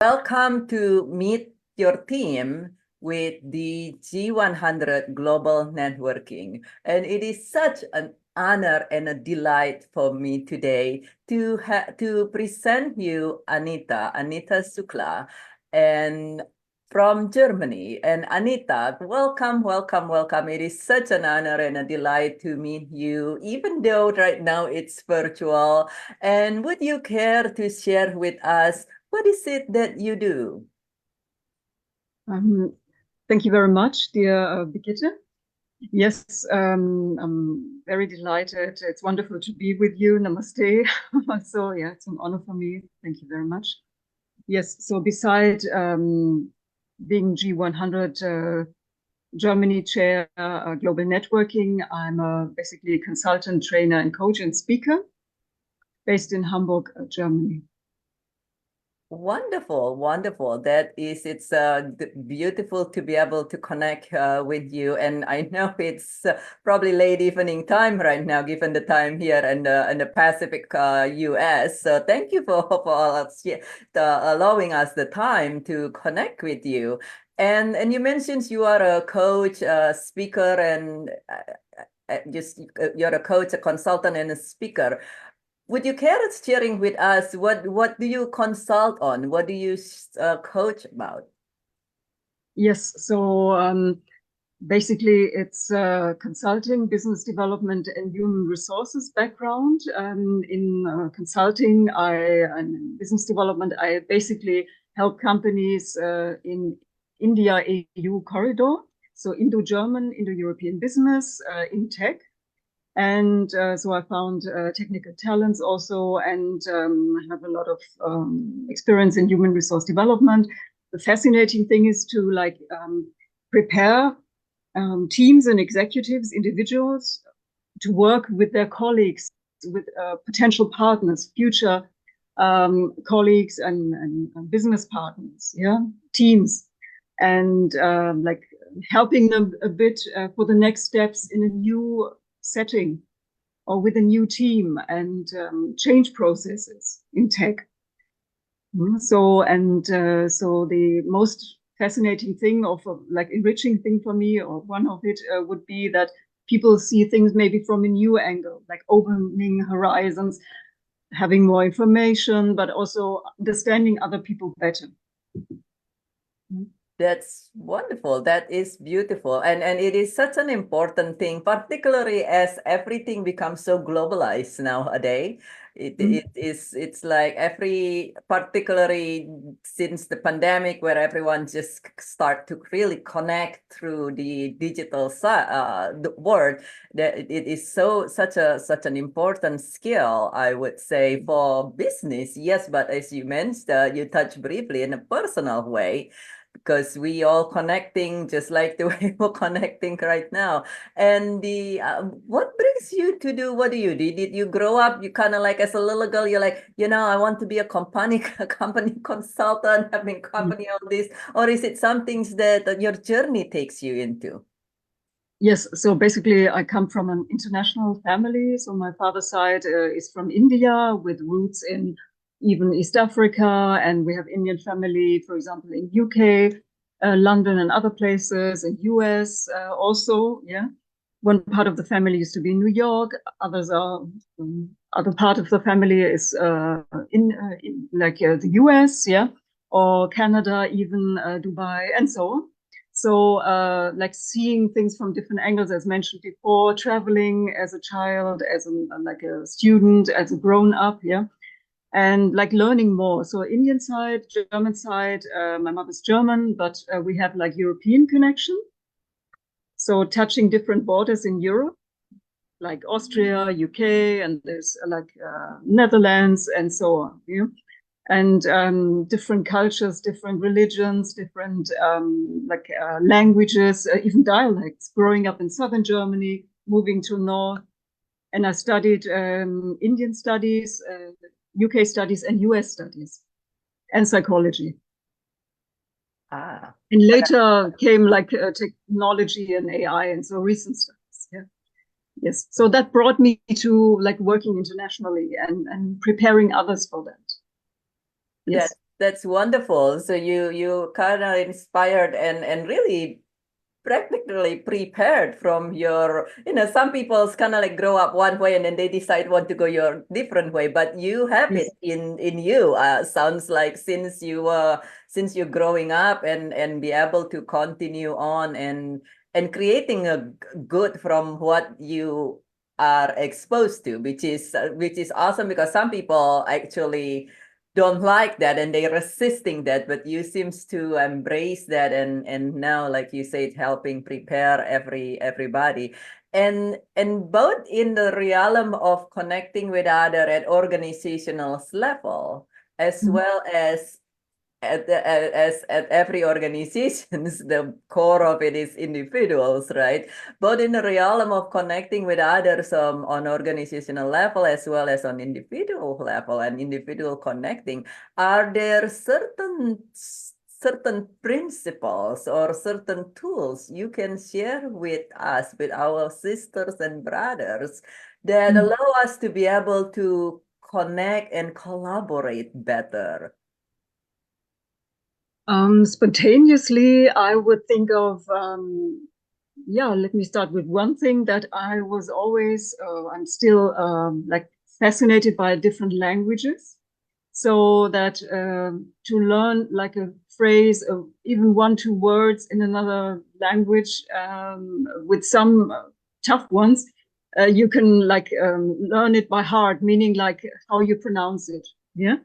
Welcome to meet your team with the G100 Global Networking. And it is such an honor and a delight for me today to present you Anita Sukla, and from Germany. And Anita, welcome, welcome, welcome. It is such an honor and a delight to meet you, even though right now it's virtual. And would you care to share with us what is it that you do? Thank you very much, dear Brigitte. Yes, I'm very delighted. It's wonderful to be with you. Namaste. So yeah, it's an honor for me. Thank you very much. Yes, so beside being G100 Germany chair global networking, I'm basically a consultant, trainer, and coach and speaker based in Hamburg, Germany. Wonderful, wonderful. It's beautiful to be able to connect with you. And I know it's probably late evening time right now, given the time here in the Pacific US. So thank you for allowing us the time to connect with you. And you mentioned you are a coach, speaker, and you're a coach, a consultant, and a speaker. Would you care sharing with us what do you consult on? What do you coach about? Yes, so basically it's consulting, business development, and human resources background. In consulting and business development, I basically help companies in India EU corridor, so Indo-German, Indo-European business in tech. And so I found technical talents also, and have a lot of experience in human resource development. The fascinating thing is to prepare teams and executives, individuals, to work with their colleagues, with potential partners, future colleagues and business partners, teams, and helping them a bit for the next steps in a new setting or with a new team, and change processes in tech. So the most fascinating thing enriching thing for me, or one of it, would be that people see things maybe from a new angle, like opening horizons, having more information, but also understanding other people better. That's wonderful. That is beautiful. And it is such an important thing, particularly as everything becomes so globalized nowadays. It's like particularly since the pandemic, where everyone just start to really connect through the digital the world, that it is such an important skill, I would say, for business. Yes, but as you mentioned, you touched briefly in a personal way, because we all connecting just like the way we're connecting right now. And what brings you to do what do you do? Did you grow up, you kind of like as a little girl, you're like, I want to be a company consultant, having company all this, or is it some things that your journey takes you into? Yes, so basically I come from an international family. So my father's side is from India, with roots in even East Africa, and we have Indian family, for example, in UK, London, and other places, in US also. Yeah, one part of the family used to be in New York. Other part of the family is in the US, yeah, or Canada, even Dubai, and so on. So seeing things from different angles, as mentioned before, traveling as a child, as a student, as a grown up, yeah, and learning more. So Indian side, German side, my mother's German, but we have European connection. So touching different borders in Europe, like Austria, UK, and there's Netherlands, and so on. Yeah? And different cultures, different religions, different languages, even dialects. Growing up in southern Germany, moving to north, and I studied Indian studies, UK studies, and US studies, and psychology. And later came technology and AI, and so recent studies. Yeah. Yes. So that brought me to working internationally and preparing others for that. Yes. that's wonderful. So you kind of inspired and really practically prepared from your, some people's kind of like grow up one way and then they decide want to go your different way, but you have it Yes. in you. Sounds like since you're growing up and be able to continue on and creating a good from what you are exposed to, which is awesome, because some people actually don't like that and they're resisting that, but you seems to embrace that, and now, like you said, helping prepare everybody, and both in the realm of connecting with other at organizational level, as Mhm. well as as at every organizations, the core of it is individuals, right? But in the realm of connecting with others, on organizational level as well as on individual level and individual connecting, are there certain principles or certain tools you can share with us, with our sisters and brothers, that Mhm. allow us to be able to connect and collaborate better? Spontaneously, I would think of, yeah, let me start with one thing that I was always, I'm still like fascinated by different languages. So that to learn like a phrase, even one, two words in another language, with some tough ones, you can like learn it by heart, meaning like how you pronounce it. Yeah.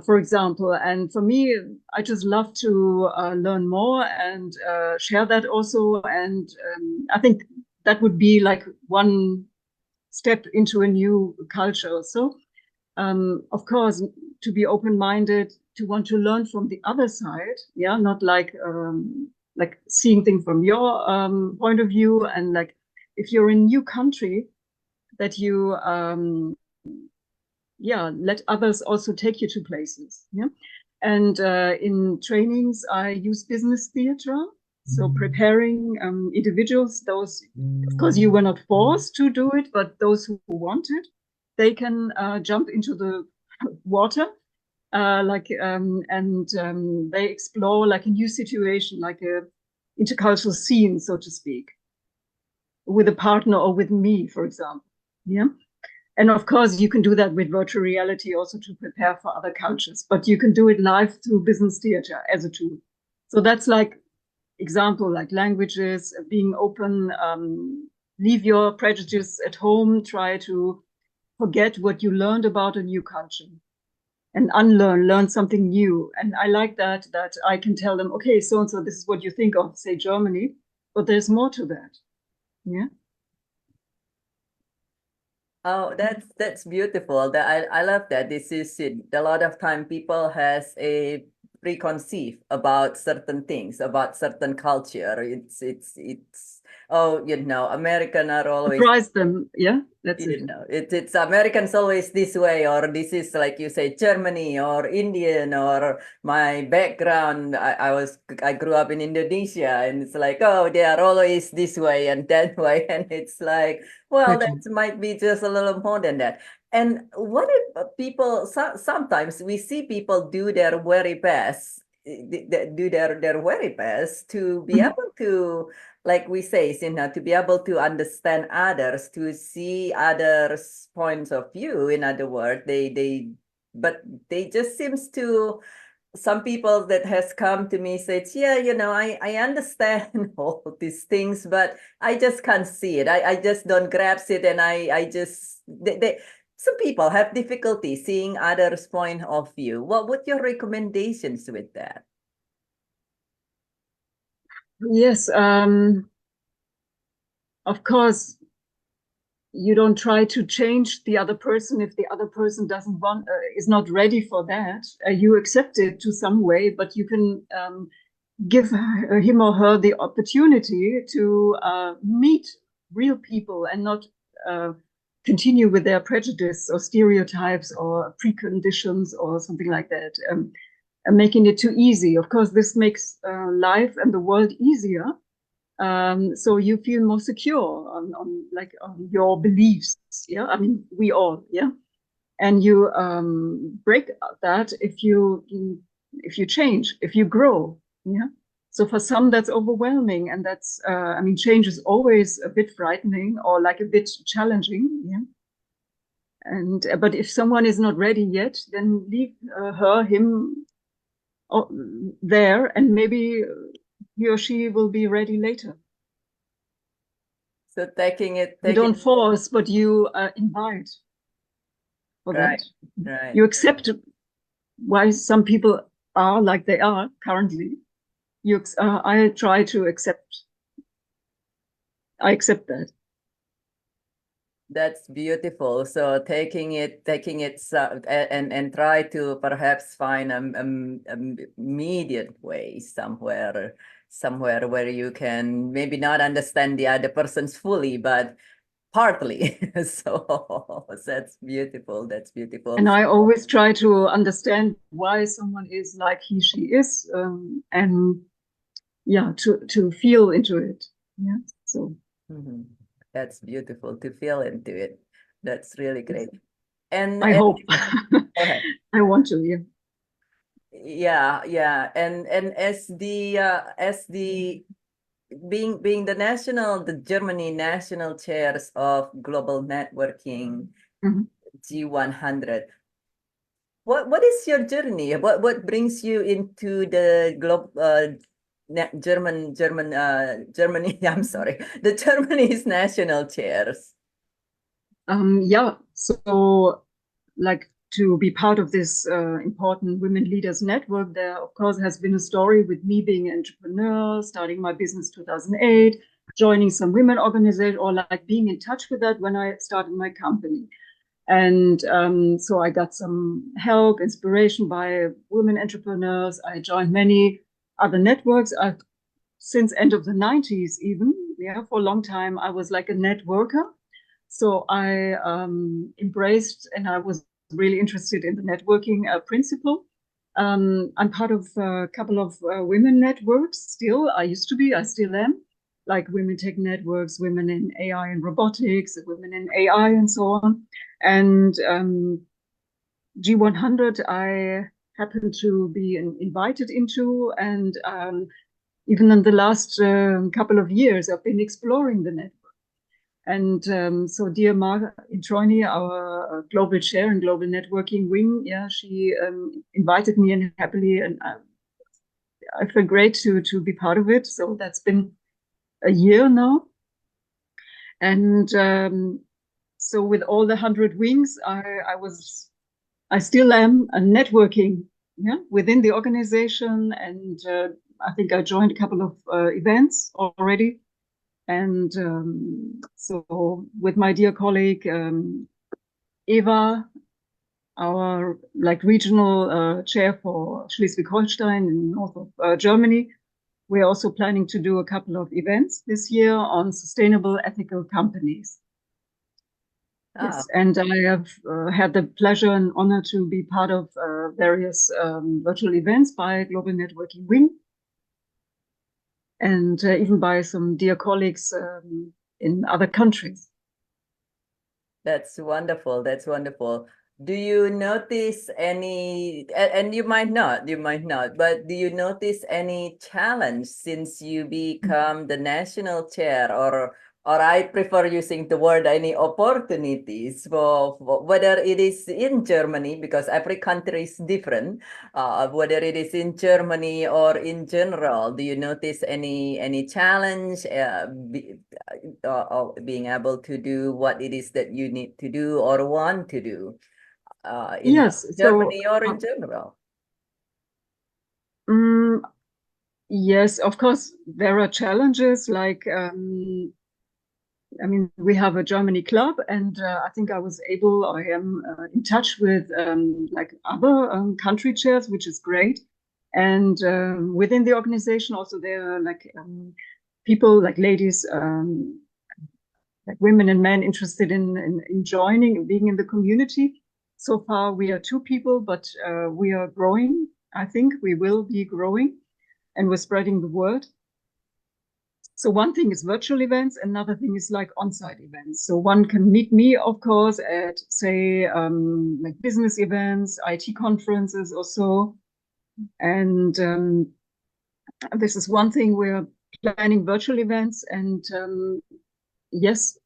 For example. And for me, I just love to learn more and share that also. And I think that would be like one step into a new culture. So, of course, to be open-minded, to want to learn from the other side. Yeah, not like seeing things from your point of view, and like if you're in a new country, that you yeah, let others also take you to places. Yeah. And in trainings, I use business theater. So preparing individuals, those, of course, you were not forced to do it, but those who wanted, they can jump into the water, and they explore like a new situation, like a intercultural scene, so to speak, with a partner or with me, for example. Yeah. And of course, you can do that with virtual reality also to prepare for other cultures, but you can do it live through business theater as a tool. So that's like example, like languages, being open, leave your prejudice at home, try to forget what you learned about a new culture and learn something new. And I like that I can tell them, okay, so and so, this is what you think of, say, Germany, but there's more to that. Yeah. Oh, that's beautiful. That I love that. This is it. A lot of time people has a preconceived about certain things, about certain culture. It's American are always, Surprise them. Yeah, that's it. it's Americans always this way, or this is like you say, Germany or Indian, or my background. I grew up in Indonesia, and it's like, oh, they are always this way and that way, and it's like, well, that Exactly. might be just a little more than that. And what if people, sometimes we see people do their very best, do their very best to be Mhm. able to, like we say, to be able to understand others, to see others' points of view. In other words, but they just seems to, some people that has come to me said, yeah, I understand all these things, but I just can't see it. I just don't grasp it. And I just, some people have difficulty seeing others' point of view. What would your recommendations with that? Yes, of course, you don't try to change the other person if the other person doesn't want, is not ready for that. You accept it to some way, but you can give him or her the opportunity to meet real people and not uh, continue with their prejudice or stereotypes or preconditions or something like that. And making it too easy. Of course, this makes life and the world easier. So you feel more secure on like on your beliefs. Yeah, I mean we all. Yeah. and you break that if you change, if you grow. Yeah. So for some that's overwhelming, and that's I mean, change is always a bit frightening or like a bit challenging. Yeah. And but if someone is not ready yet, then leave her, him there, and maybe he or she will be ready later. So taking it, You don't force, but you invite for right, that. right. You accept why some people are like they are currently. I try to accept. I accept that. That's beautiful. So taking it, and try to perhaps find a medium way somewhere where you can maybe not understand the other person's fully, but partly. So that's beautiful. That's beautiful. And I always try to understand why someone is like he, she is, and yeah, to feel into it. Yeah. So Mhm. That's beautiful to feel into it. That's really great. I And hope. go ahead. I want to. Yeah. Yeah, yeah. And as the being the Germany national chairs of global networking, Mhm. G100. What is your journey? What brings you into the Germany? I'm sorry, the Germany's national chairs. Yeah. So, like, to be part of this important women leaders network, there of course has been a story with me being an entrepreneur, starting my business 2008, joining some women organization, or like being in touch with that when I started my company. And so I got some help, inspiration by women entrepreneurs. I joined many other networks. Since end of the 90s, even, yeah, for a long time, I was like a networker. So I embraced, and I was really interested in the networking principle. I'm part of a couple of women networks still. I used to be, I still am, like Women Tech Networks, Women in AI and Robotics, Women in AI, and so on. And G100, I happened to be invited into, and even in the last couple of years, I've been exploring the network. And so, dear Marga Introni, our global chair and global networking wing, yeah, she invited me, and happily, and I feel great to be part of it. So that's been a year now, and so with all the 100 wings, I still am networking, yeah, within the organization, and I think I joined a couple of events already. And so with my dear colleague Eva, our like regional chair for Schleswig-Holstein in north of Germany, we're also planning to do a couple of events this year on sustainable ethical companies. Ah, Yes, and I have had the pleasure and honor to be part of various virtual events by Global Networking Wing, and even by some dear colleagues in other countries. that's wonderful. That's wonderful. Do you notice and you might not, but do you notice any challenge since you become the national chair, or I prefer using the word any opportunities for whether it is in Germany, because every country is different, whether it is in Germany or in general, do you notice any challenge being able to do what it is that you need to do or want to do in Yes, so Germany or in general? mm, yes, of course, there are challenges like I mean, we have a Germany club, and I think I am in touch with like other country chairs, which is great. And within the organization, also there are like people, like ladies, like women and men interested in joining and being in the community. So far, we are 2 people, but we are growing. I think we will be growing, and we're spreading the word. So one thing is virtual events, another thing is like on-site events. So one can meet me, of course, at say like business events, IT conferences or so. And this is one thing. We're planning virtual events, and yes,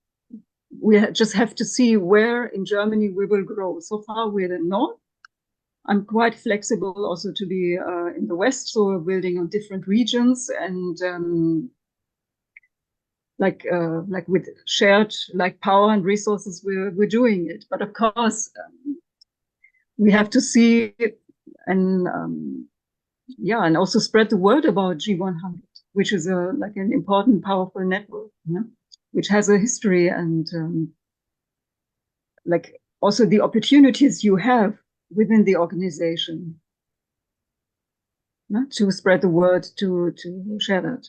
we just have to see where in Germany we will grow. So far we're in the north. I'm quite flexible also to be in the west, so we're building on different regions, and like with shared like power and resources, we're doing it. But of course, we have to see and yeah, and also spread the word about G100, which is a like an important, powerful network, yeah, which has a history and like also the opportunities you have within the organization, to spread the word, to share that.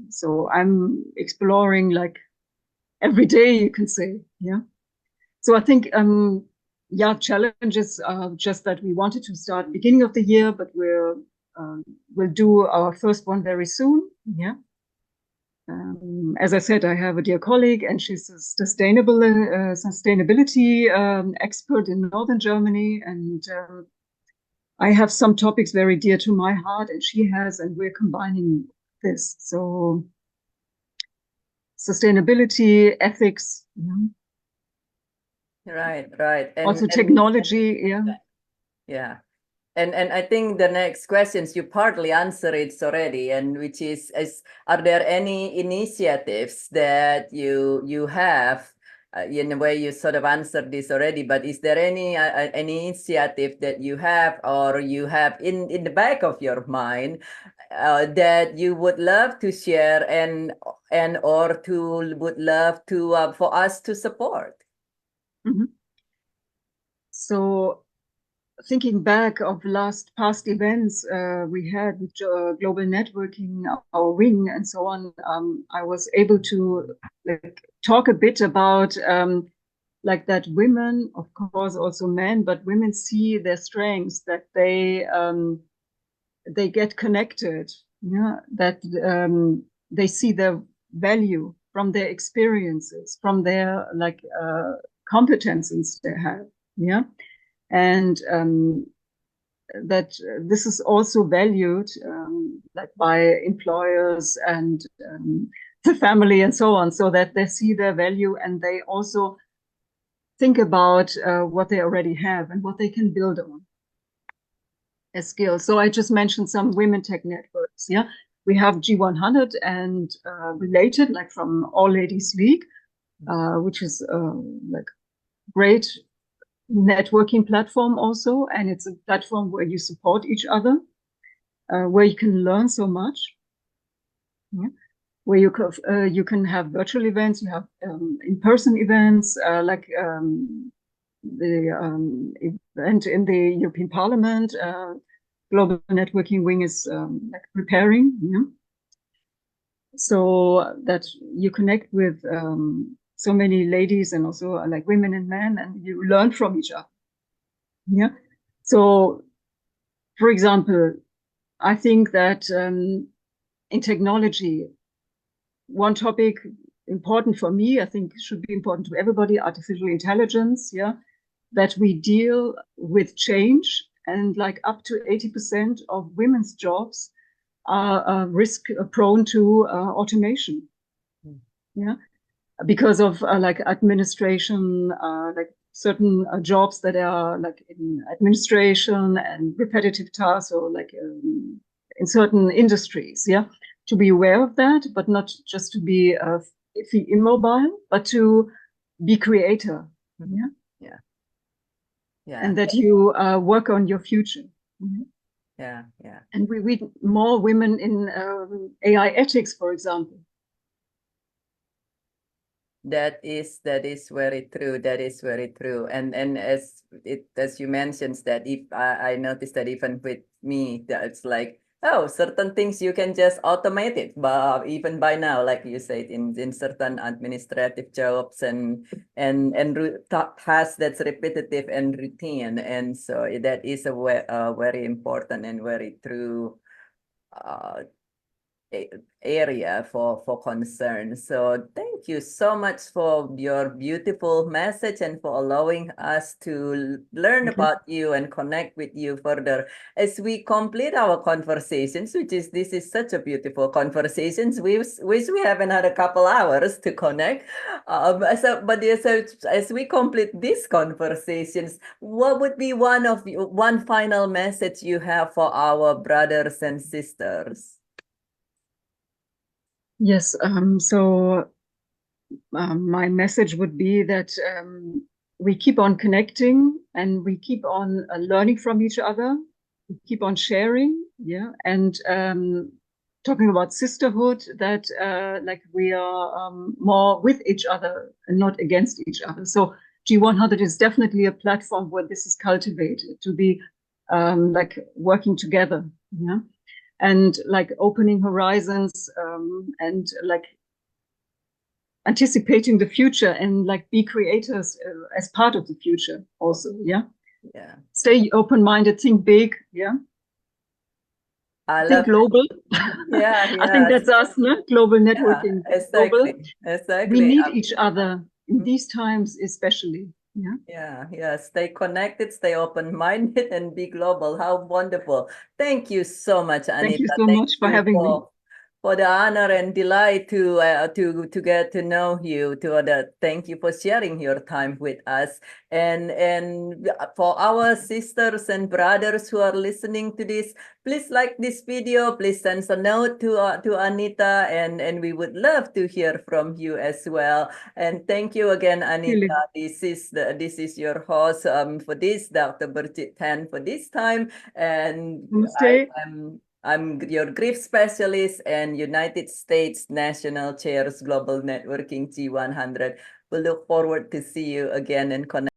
So I'm exploring like every day, you can say, yeah. So I think, yeah, challenges are just that we wanted to start beginning of the year, but we'll do our first one very soon. Yeah. As I said, I have a dear colleague, and she's a sustainability expert in northern Germany, and I have some topics very dear to my heart, and she has, and we're combining this. So sustainability, ethics, yeah. Right. Also And technology, yeah. yeah. And I think the next questions you partly answered it already, and which is are there any initiatives that you have? In a way, you sort of answered this already, but is there any initiative that you have or you have in the back of your mind that you would love to share and or to would love to for us to support? Mm-hmm. So thinking back of past events we had with global networking, our wing, and so on, I was able to like talk a bit about like that women, of course, also men, but women see their strengths, that they get connected, yeah, that they see their value from their experiences, from their like competences they have, yeah, and that this is also valued like by employers and the family and so on, so that they see their value and they also think about what they already have and what they can build on as skills. So I just mentioned some women tech networks. Yeah, we have G100 and related, like from All Ladies League, which is like great networking platform also, and it's a platform where you support each other, where you can learn so much. Yeah. Where you can have virtual events, you have in-person events, like the event in the European Parliament. Global Networking Wing is like preparing, yeah? So that you connect with so many ladies and also like women and men, and you learn from each other. Yeah. So, for example, I think that in technology, one topic important for me, I think should be important to everybody, artificial intelligence, yeah, that we deal with change, and like up to 80% of women's jobs are risk prone to automation. Yeah, because of like administration, like certain jobs that are like in administration and repetitive tasks, or like in certain industries. Yeah, to be aware of that, but not just to be immobile, but to be creator. Yeah, Yeah. Yeah. and that you work on your future. Mm-hmm. Yeah. And we need more women in AI ethics, for example. That is very true. That is very true. And as you mentioned that if I noticed that even with me, that's like, oh, certain things you can just automate it, but even by now, like you said, in certain administrative jobs and tasks that's repetitive and routine, and so that is a very important and very true area for concern. So thank you so much for your beautiful message and for allowing us to learn Okay. about you and connect with you further as we complete our conversations, which is this is such a beautiful conversations. We wish we have another couple hours to connect. So as we complete these conversations, what would be one final message you have for our brothers and sisters? Yes. So my message would be that we keep on connecting and we keep on learning from each other. We keep on sharing, yeah, and talking about sisterhood. That like we are more with each other and not against each other. So G100 is definitely a platform where this is cultivated to be like working together, yeah, and like opening horizons and like anticipating the future and like be creators as part of the future also, yeah. Yeah. Stay open-minded, think big, yeah. I Think love it. global. Yeah, I think yes. that's us, no? Global Yeah, networking, think global. exactly. We Exactly. need each other in these times especially, yeah. Yeah, yeah. Stay connected, stay open-minded, and be global. How wonderful. Thank you so much, Thank you Anita. so Thank much for you having me. for the honor and delight to get to know you. Thank you for sharing your time with us. And for our sisters and brothers who are listening to this, please like this video. Please send a note to Anita, and we would love to hear from you as well. And thank you again, Really. Anita. This is your host for this, Dr. Burjit Tan, for this time. And Namaste. I'm your grief specialist and United States National Chairs Global Networking G100. We look forward to see you again and connect.